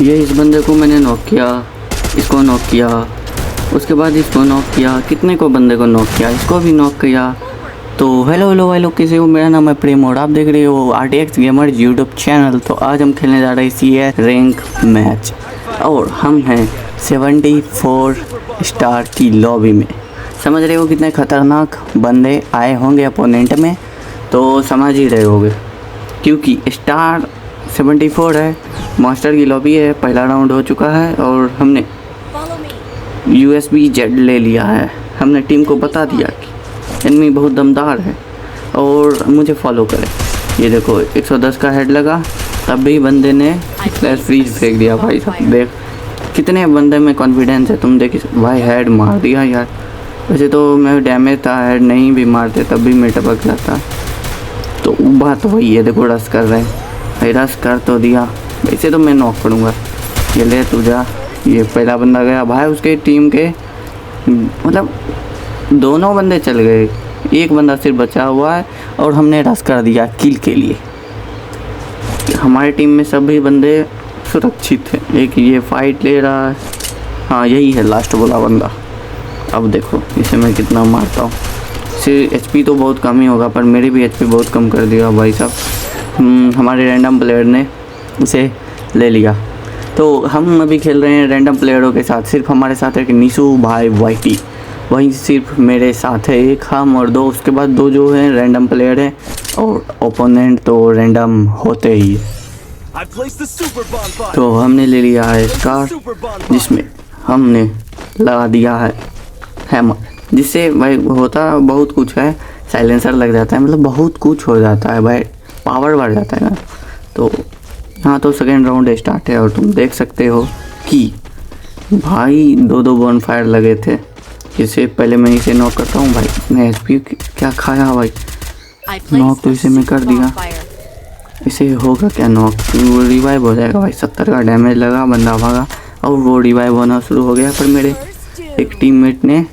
ये इस बंदे को मैंने नॉक किया, इसको नॉक किया, उसके बाद इसको नॉक किया, कितने को बंदे को नॉक किया, इसको भी नॉक किया। तो हेलो कैसे हो, मेरा नाम है प्रेम और आप देख रहे हो RTX गेमर्स यूट्यूब चैनल। तो आज हम खेलने जा रहे हैं CS रैंक मैच और हम हैं 74 स्टार की लॉबी में। समझ रहे हो कितने ख़तरनाक बंदे आए होंगे अपोनेंट में, तो समझ ही रहे होगे क्योंकि स्टार 74 है, मास्टर की लॉबी है। पहला राउंड हो चुका है और हमने USB जेड ले लिया है। हमने टीम को बता दिया कि एनिमी बहुत दमदार है और मुझे फॉलो करें। ये देखो 110 का हेड लगा, तब भी बंदे ने फ्लैश फ्रीज फेंक दिया। भाई साहब देख कितने बंदे में कॉन्फिडेंस है, तुम देख भाई हेड मार दिया यार। वैसे तो मैं डैमेज था, हेड नहीं भी मारते तब भी मैं टपक जाता। तो बात वही है, देखो रश कर रहे हैं भाई, रश कर तो दिया। वैसे तो मैं नॉक करूँगा, ये ले तू जा। ये पहला बंदा गया भाई, उसके टीम के मतलब दोनों बंदे चल गए, एक बंदा सिर्फ बचा हुआ है और हमने रश कर दिया किल के लिए। हमारी टीम में सभी बंदे सुरक्षित हैं। एक ये फाइट ले रहा है, हाँ यही है लास्ट वाला बंदा। अब देखो इसे मैं कितना मारता हूँ। इसे HP तो बहुत कम ही होगा, पर मेरी भी HP बहुत कम कर दिया भाई साहब। हमारे रैंडम प्लेयर ने इसे ले लिया। तो हम अभी खेल रहे हैं रैंडम प्लेयरों के साथ। सिर्फ हमारे साथ है कि निशु भाई YT, वहीं सिर्फ मेरे साथ है एक हम और दो, उसके बाद दो जो हैं रैंडम प्लेयर हैं और ओपोनेंट तो रैंडम होते ही। तो हमने ले लिया है स्कार, जिसमें हमने लगा दिया है हैमर, जिससे भाई होता बहुत कुछ है। साइलेंसर लग जाता है, मतलब बहुत कुछ हो जाता है भाई, पावर बढ़ जाता है ना। तो हाँ, तो सेकेंड राउंड स्टार्ट है और तुम देख सकते हो कि भाई दो बॉन फायर लगे थे। इसे पहले मैं इसे नॉक करता हूँ भाई, इसने HP क्या खाया भाई। नॉक तो इसे मैं कर दिया, इसे होगा क्या नॉक, वो रिवाइव हो जाएगा भाई। 70 का डैमेज लगा, बंदा भागा और वो रिवाइव होना शुरू हो गया। पर मेरे एक टीममेट ने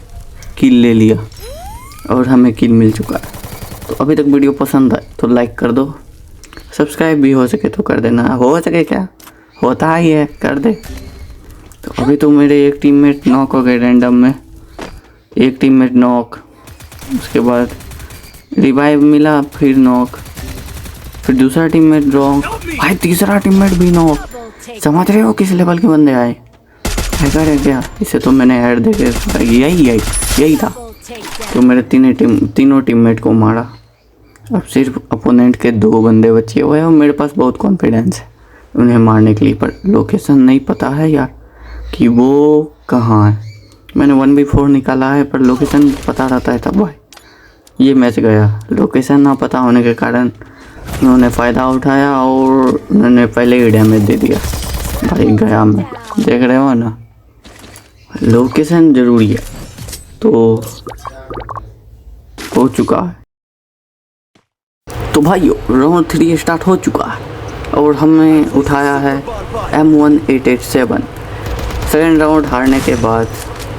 किल ले लिया और हमें किल मिल चुका है। तो अभी तक वीडियो पसंद आए तो लाइक कर दो, सब्सक्राइब भी हो सके तो कर देना, हो सके क्या होता ही है कर दे। तो अभी तो मेरे एक टीममेट नॉक हो गए रैंडम में, एक टीममेट नॉक, उसके बाद रिवाइव मिला, फिर नॉक, फिर दूसरा टीममेट नॉक, भाई तीसरा टीममेट भी नॉक। समझ रहे हो किस लेवल के बंदे आए। हैकर है क्या, इसे तो मैंने हेड देके यही था। तो मेरे तीनों टीममेट को मारा। अब सिर्फ अपोनेंट के दो बंदे बचे हुए हैं और मेरे पास बहुत कॉन्फिडेंस है उन्हें मारने के लिए, पर लोकेशन नहीं पता है यार कि वो कहाँ है। मैंने 1v4 निकाला है पर लोकेशन पता रहता है तब भाई। ये मैच गया, लोकेशन ना पता होने के कारण उन्होंने फ़ायदा उठाया और उन्होंने पहले ही डैमेज दे दिया भाई। गया मैं, देख रहे हो ना, लोकेशन ज़रूरी है। तो हो चुका है, तो भाइयों राउंड 3 स्टार्ट हो चुका है और हमने उठाया है M1887। सेकेंड राउंड हारने के बाद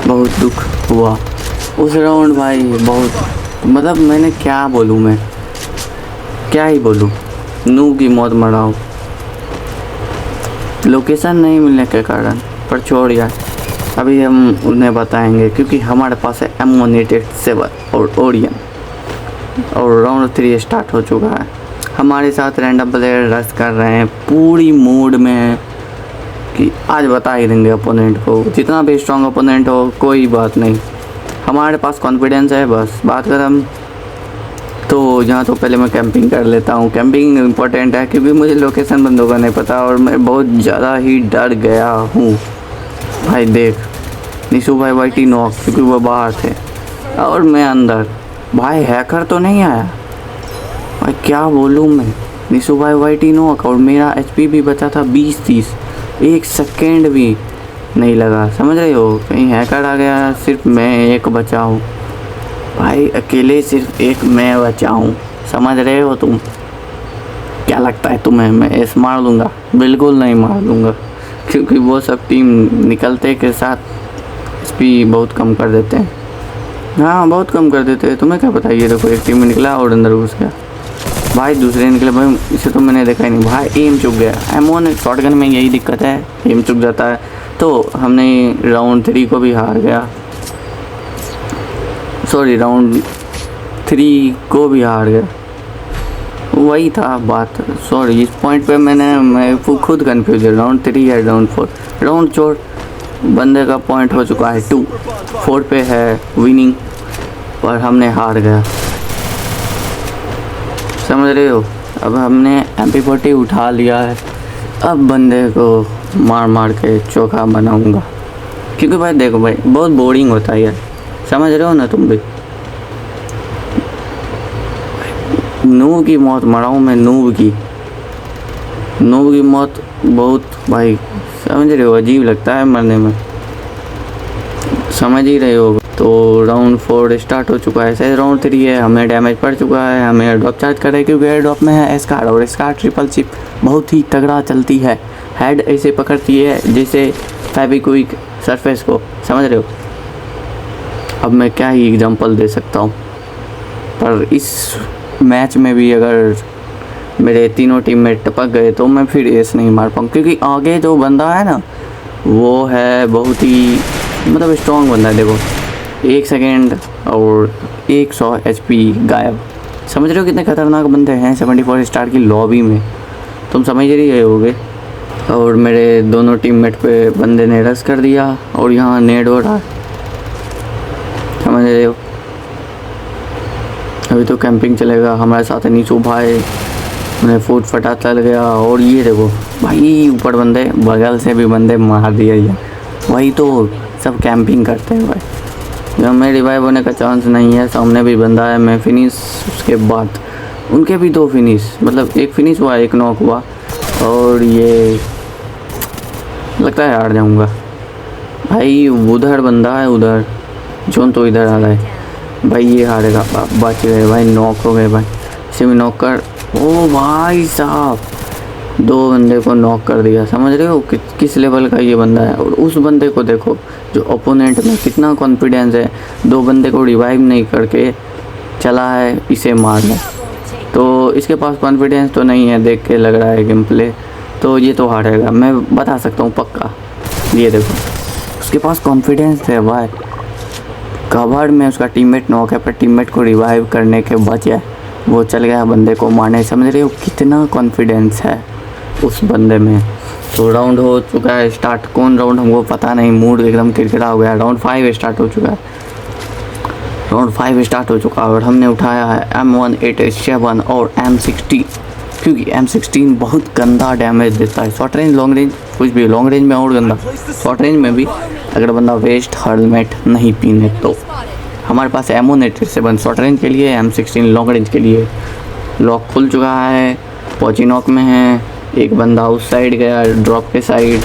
बहुत दुख हुआ उस राउंड भाई, बहुत मतलब मैंने क्या बोलूँ, मैं क्या ही बोलूँ, नू की मौत मराओ लोकेशन नहीं मिलने के कारण। पर छोड़ यार, अभी हम उन्हें बताएंगे क्योंकि हमारे पास है M1887 और ओरियन। और राउंड 3 स्टार्ट हो चुका है। हमारे साथ रैंडम प्लेयर रश कर रहे हैं, पूरी मूड में है कि आज बता ही देंगे अपोनेंट को। जितना भी स्ट्रॉन्ग अपोनेंट हो कोई बात नहीं, हमारे पास कॉन्फिडेंस है, बस बात करें। तो यहाँ तो पहले मैं कैंपिंग कर लेता हूँ। कैंपिंग इम्पोर्टेंट है क्योंकि मुझे लोकेशन बंदों का नहीं पता और मैं बहुत ज़्यादा ही डर गया हूँ भाई। देख निशु भाई YT नॉक, क्योंकि वो बाहर थे और मैं अंदर। भाई हैकर तो नहीं आया भाई, क्या बोलूँ मैं। निशु भाई YT नॉक और मेरा HP भी बचा था 20-30, एक सेकेंड भी नहीं लगा। समझ रहे हो, कहीं हैकर आ गया, सिर्फ मैं एक बचा हूँ भाई, अकेले सिर्फ एक मैं बचा हूँ। समझ रहे हो तुम, क्या लगता है तुम्हें मैं ऐसे मार दूँगा? बिल्कुल नहीं मार दूँगा, क्योंकि वो सब टीम निकलते के साथ HP बहुत कम कर देते हैं। हाँ बहुत कम कर देते हैं, तुम्हें क्या पता। ये देखो एक टीम में निकला और अंदर घुस गया। भाई दूसरे निकले भाई, इसे तो मैंने देखा ही नहीं भाई, एम चुक गया। M1 शॉटगन में यही दिक्कत है, एम चुक जाता है। तो हमने राउंड 3 को भी हार गया, सॉरी राउंड 3 को भी हार गया, वही था बात। सॉरी इस पॉइंट पे मैं खुद कंफ्यूज है, राउंड 3 या राउंड 4। राउंड 4 बंदे का पॉइंट हो चुका है 2, 4 पे है विनिंग, पर हमने हार गया, समझ रहे हो। अब हमने MP40 उठा लिया है, अब बंदे को मार मार के चोखा बनाऊंगा, क्योंकि भाई देखो भाई बहुत बोरिंग होता है यार, समझ रहे हो ना तुम भी। नूब की मौत मरा हूँ मैं, नूब की मौत बहुत भाई, समझ रहे हो, अजीब लगता है मरने में, समझ ही रहे हो। तो राउंड 4 स्टार्ट हो चुका है, शायद राउंड 3 है, हमें डैमेज पड़ चुका है, हमें एयर ड्रॉप चार्ज कर रहे हैं, क्योंकि एयर ड्रॉप में है स्कार, और स्कार ट्रिपल चिप बहुत ही तगड़ा चलती है, हेड ऐसे पकड़ती है जैसे फेविक्विक सरफेस को, समझ रहे हो। अब मैं क्या ही एग्जांपल दे सकता हूँ, पर इस मैच में भी अगर मेरे तीनों टीममेट टपक गए तो मैं फिर एस नहीं मार पाऊँ, क्योंकि आगे जो बंदा है ना वो है बहुत ही मतलब स्ट्रॉन्ग बंदा है। देखो 1 सेकेंड और 100 HP गायब, समझ रहे हो कितने खतरनाक बंदे हैं 74 स्टार की लॉबी में, तुम समझ ही रहे होगे। और मेरे दोनों टीममेट पे बंदे ने रश कर दिया, और यहाँ नेड हो रहा है, समझ रहे हो। अभी तो कैंपिंग चलेगा, हमारे साथ नीचू भाई उन्हें फूट फटा चल गया। और ये देखो भाई ऊपर बंदे, बगल से भी बंदे मार दिया ये, वही तो सब कैंपिंग करते हैं भाई। जब मैं रिवाइव होने का चांस नहीं है, सामने भी बंदा है, मैं फिनिश, उसके बाद उनके भी 2 फिनिश, मतलब 1 फिनिश हुआ 1 नॉक हुआ, और ये लगता है हार जाऊंगा भाई। उधर बंदा है, उधर जोन तो इधर आ रहा है भाई, ये हारेगा, बच गए भाई, नॉक हो गए भाई, इसे भी नॉक कर। ओ भाई साहब 2 बंदे को नॉक कर दिया, समझ रहे हो किस लेवल का ये बंदा है। और उस बंदे को देखो जो ओपोनेंट में कितना कॉन्फिडेंस है, 2 बंदे को रिवाइव नहीं करके चला है इसे मारने, तो इसके पास कॉन्फिडेंस तो नहीं है, देख के लग रहा है गेम प्ले, तो ये तो हारेगा, मैं बता सकता हूँ पक्का। ये देखो उसके पास कॉन्फिडेंस है भाई, कवर में उसका टीममेट नॉक है, पर टीममेट को रिवाइव करने के बजाय वो चल गया बंदे को मारने, समझ रहे हो कितना कॉन्फिडेंस है उस बंदे में। तो राउंड हो चुका है स्टार्ट, कौन राउंड हमको पता नहीं, मूड एकदम किरकिरा हो गया। राउंड 5 स्टार्ट हो चुका है, राउंड 5 स्टार्ट हो चुका है, और हमने उठाया है M187 और M16, क्योंकि M16 बहुत गंदा डैमेज देता है, शॉर्ट रेंज लॉन्ग रेंज कुछ भी, लॉन्ग रेंज में और गंदा, शॉर्ट रेंज में भी अगर बंदा वेस्ट हेलमेट नहीं पीने तो। हमारे पास M187 शॉर्ट रेंज के लिए, M16 लॉन्ग रेंज के लिए। लॉक खुल चुका है, पॉची नॉक में है, एक बंदा उस साइड गया ड्रॉप के साइड,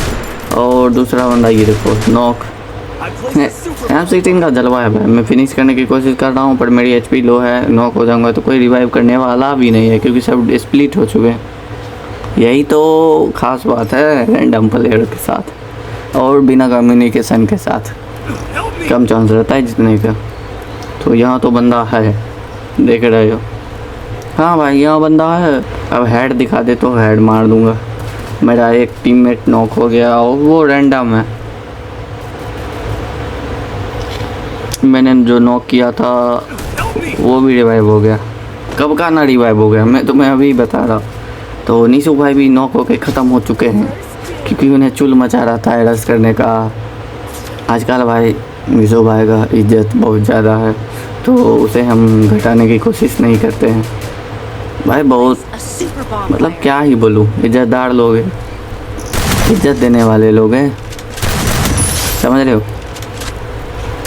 और दूसरा बंदा ये देखो नॉक। M16 का जलवा है भाई, मैं फिनिश करने की कोशिश कर रहा हूँ, पर मेरी HP लो है, नॉक हो जाऊँगा तो कोई रिवाइव करने वाला भी नहीं है, क्योंकि सब स्प्लिट हो चुके हैं। यही तो ख़ास बात है रैंडम प्लेयर के साथ, और बिना कम्युनिकेशन के साथ कम चांस रहता है जीतने का। तो यहाँ तो बंदा है, देख रहे हो, हाँ भाई यहाँ बंदा है। अब हेड दिखा दे तो हेड मार दूंगा। मेरा एक टीममेट नॉक हो गया, और वो रैंडम है, मैंने जो नॉक किया था वो भी रिवाइव हो गया। कब का ना रिवाइव हो गया, मैं तुम्हें अभी बता रहा। तो नीशू भाई भी नॉक होके ख़त्म हो चुके हैं, क्योंकि उन्हें चुल मचा रहा था रश करने का। आजकल भाई नीशू भाई का इज्जत बहुत ज़्यादा है, तो उसे हम घटाने की कोशिश नहीं करते हैं भाई। बहुत मतलब क्या ही बोलूँ, इज्जतदार लोग हैं, इज्जत देने वाले लोग हैं, समझ रहे हो।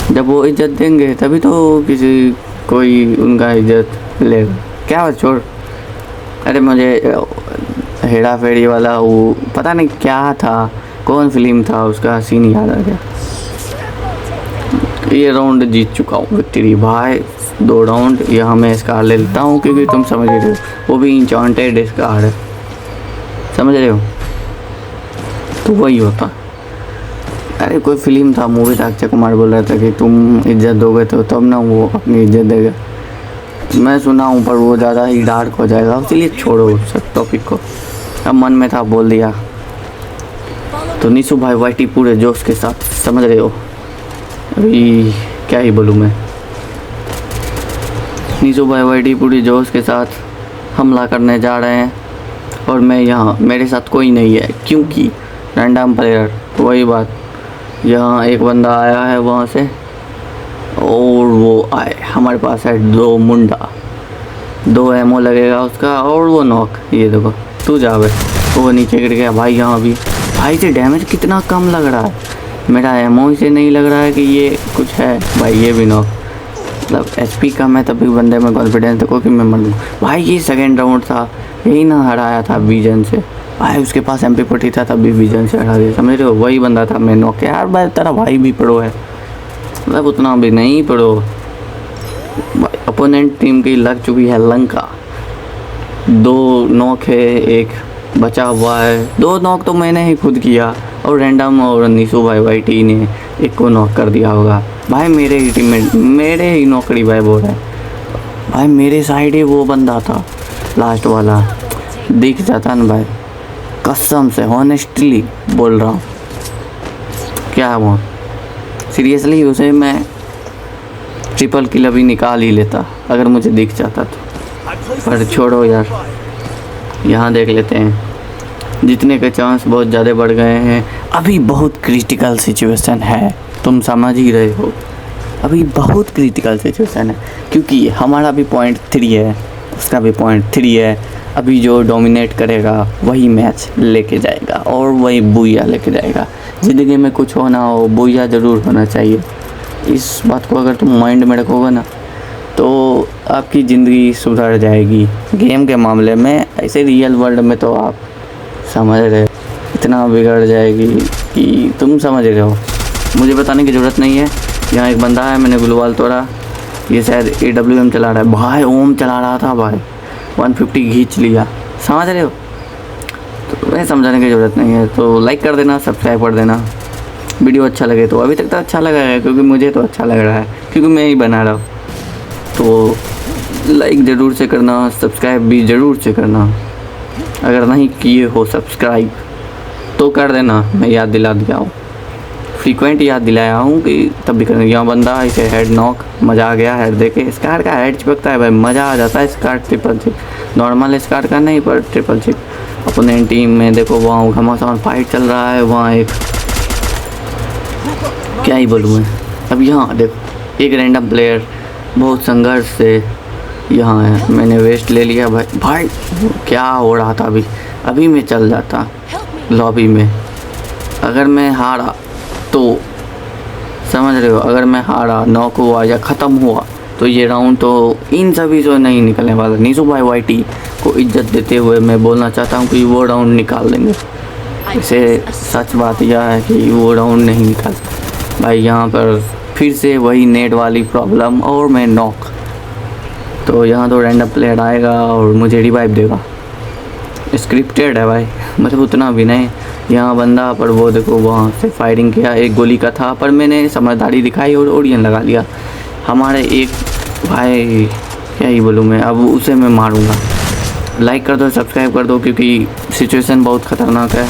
जब वो इज्जत देंगे तभी तो किसी कोई उनका इज्जत लेगा। क्या बात छोड़, अरे मुझे हेरा फेरी वाला वो पता नहीं क्या था, कौन फिल्म था, उसका सीन याद आ गया। ये राउंड जीत चुका हूँ, विक्ट्री भाई 2 राउंड। यहाँ मैं स्कार ले लेता हूँ, क्योंकि तुम समझ रहे हो वो भी इंचॉन्टेड स्कार है, समझ रहे हो, तो वही होता। अरे कोई फिल्म था, मूवी था, अक्षय कुमार बोल रहा था कि तुम इज्जत दोगे तो तब ना वो अपनी इज्जत देगा। मैं सुना हूँ पर वो ज़्यादा ही डार्क हो जाएगा, इसलिए छोड़ो सब टॉपिक को। अब मन में था बोल दिया। तो निशु भाई वाईटी पूरे जोश के साथ, समझ रहे हो, अभी क्या ही बोलूँ मैं। निशु भाई वाईटी पूरे जोश के साथ हमला करने जा रहे हैं और मैं यहाँ, मेरे साथ कोई नहीं है क्योंकि रैंडम प्लेयर, वही बात। यहाँ एक बंदा आया है वहाँ से और वो आए हमारे पास है 2 मुंडा, 2 एमओ लगेगा उसका और वो नॉक। ये देखो तू जा बे, वो नीचे गिर गया भाई। यहाँ भी भाई से डैमेज कितना कम लग रहा है, मेरा एमओ से नहीं लग रहा है कि ये कुछ है भाई। ये भी नॉक, मतलब एचपी कम है तभी बंदे में कॉन्फिडेंस देखो कि मैं मर लूँ भाई। ये सेकेंड राउंड था, यही ना हराया था विजन से भाई। उसके पास MP40 था तभी विजन से हरा दिया, समझ रहे हो। वही बंदा था मैं नॉक। यार भाई तेरा भाई भी प्रो है, मतलब उतना भी नहीं प्रो भाई। अपोनेंट टीम की लग चुकी है लंका। 2 नॉक है, 1 बचा हुआ है। 2 नॉक तो मैंने ही खुद किया और रैंडम और निशु भाई वाईटी ने 1 को नॉक कर दिया होगा भाई। मेरे ही टीममेट, मेरे ही नौकरी भाई बोल रहा है भाई। मेरे साइड ही वो बंदा था लास्ट वाला, दिख जाता ना भाई, कसम से हॉनेस्टली बोल रहा हूँ। क्या वो सीरियसली उसे मैं ट्रिपल किल अभी निकाल ही लेता अगर मुझे दिख जाता तो, पर छोड़ो यार। यहाँ देख लेते हैं, जीतने के चांस बहुत ज़्यादा बढ़ गए हैं। अभी बहुत क्रिटिकल सिचुएशन है, तुम समझ ही रहे हो। अभी बहुत क्रिटिकल सिचुएशन है क्योंकि हमारा भी .3 है, उसका भी .3 है। अभी जो डोमिनेट करेगा वही मैच लेके जाएगा और वही बुया लेके जाएगा। ज़िंदगी में कुछ होना हो, बुया ज़रूर होना चाहिए। इस बात को अगर तुम माइंड में रखोगे ना तो आपकी ज़िंदगी सुधर जाएगी गेम के मामले में। ऐसे रियल वर्ल्ड में तो आप समझ रहे हो इतना बिगड़ जाएगी कि तुम समझ रहे हो, मुझे बताने की ज़रूरत नहीं है। यहाँ एक बंदा है, मैंने ग्लूवाल तोड़ा, ये शायद AWM चला रहा है भाई। ओम चला रहा था भाई, 150 खींच लिया, समझ रहे हो। तो वह समझाने की ज़रूरत नहीं है। तो लाइक कर देना, सब्सक्राइब कर देना, वीडियो अच्छा लगे तो। अभी तक तो अच्छा लगा है क्योंकि मुझे तो अच्छा लग रहा है क्योंकि मैं ही बना रहा हूँ। तो लाइक ज़रूर से करना, सब्सक्राइब भी ज़रूर से करना। अगर नहीं किए हो सब्सक्राइब तो कर देना, मैं याद दिला दिया हूँ, फ्रीक्वेंट याद दिलाया हूँ कि तब भी करना। यहाँ बंदा इसे हेड नॉक, मज़ा आ गया। हेड देखे स्कार का हेड चिपकता है भाई, मज़ा आ जाता है। Scar triple chip, normal scar का नहीं पर ट्रिपल चिप। अपने टीम में देखो वहाँ घमासान फाइट चल रहा है, वहाँ एक क्या ही बोलूँ मैं। अब यहाँ देखो एक रैंडम प्लेयर बहुत संघर्ष से यहाँ है, मैंने वेस्ट ले लिया भाई। भाई क्या हो रहा था, अभी मैं चल जाता लॉबी में। अगर मैं हारा तो समझ रहे हो, अगर मैं हारा, नॉक हुआ या ख़त्म हुआ तो ये राउंड तो इन सभी से नहीं निकलने वाला। निशु भाई वाईटी को इज्जत देते हुए मैं बोलना चाहता हूँ कि वो राउंड निकाल देंगे। इसे सच बात यह है कि वो राउंड नहीं निकाल भाई। यहाँ पर फिर से वही नेट वाली प्रॉब्लम और मैं नॉक। तो यहाँ तो रैंडम प्लेयर आएगा और मुझे रिवाइव देगा। स्क्रिप्टेड है भाई, मतलब उतना भी नहीं। यहाँ बंदा पर वो देखो वहाँ से फायरिंग किया, 1 गोली का था पर मैंने समझदारी दिखाई और ओरियन लगा लिया। हमारे एक भाई क्या ही बोलूँ मैं, अब उसे मैं मारूँगा। लाइक कर दो, सब्सक्राइब कर दो क्योंकि सिचुएशन बहुत ख़तरनाक है।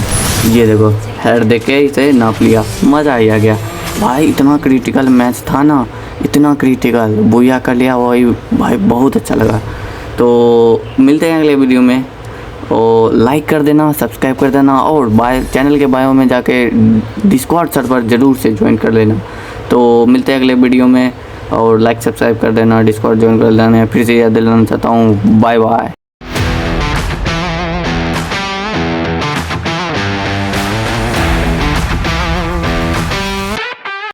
ये देखो हेड देख के इसे नाप लिया, मज़ा ही आ गया भाई। इतना क्रिटिकल मैच था ना, इतना क्रिटिकल, बुया कर लिया वही भाई, बहुत अच्छा लगा। तो मिलते हैं अगले वीडियो में, और लाइक कर देना, सब्सक्राइब कर देना और चैनल के बायो में जाके डिस्कॉर्ड सर्वर ज़रूर से ज्वाइन कर लेना। तो मिलते हैं अगले वीडियो में, और लाइक सब्सक्राइब कर देना, डिस्कॉर्ड ज्वाइन कर लेना। फिर से याद दिलाना चाहता हूँ, बाय बाय।